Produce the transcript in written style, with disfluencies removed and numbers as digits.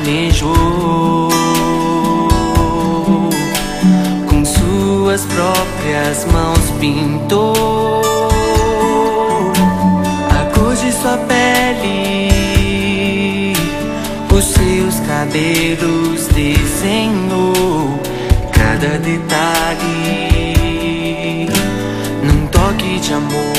planejou. Com suas próprias mãos pintou a cor de sua pele, os seus cabelos desenhou cada detalhe num toque de amor.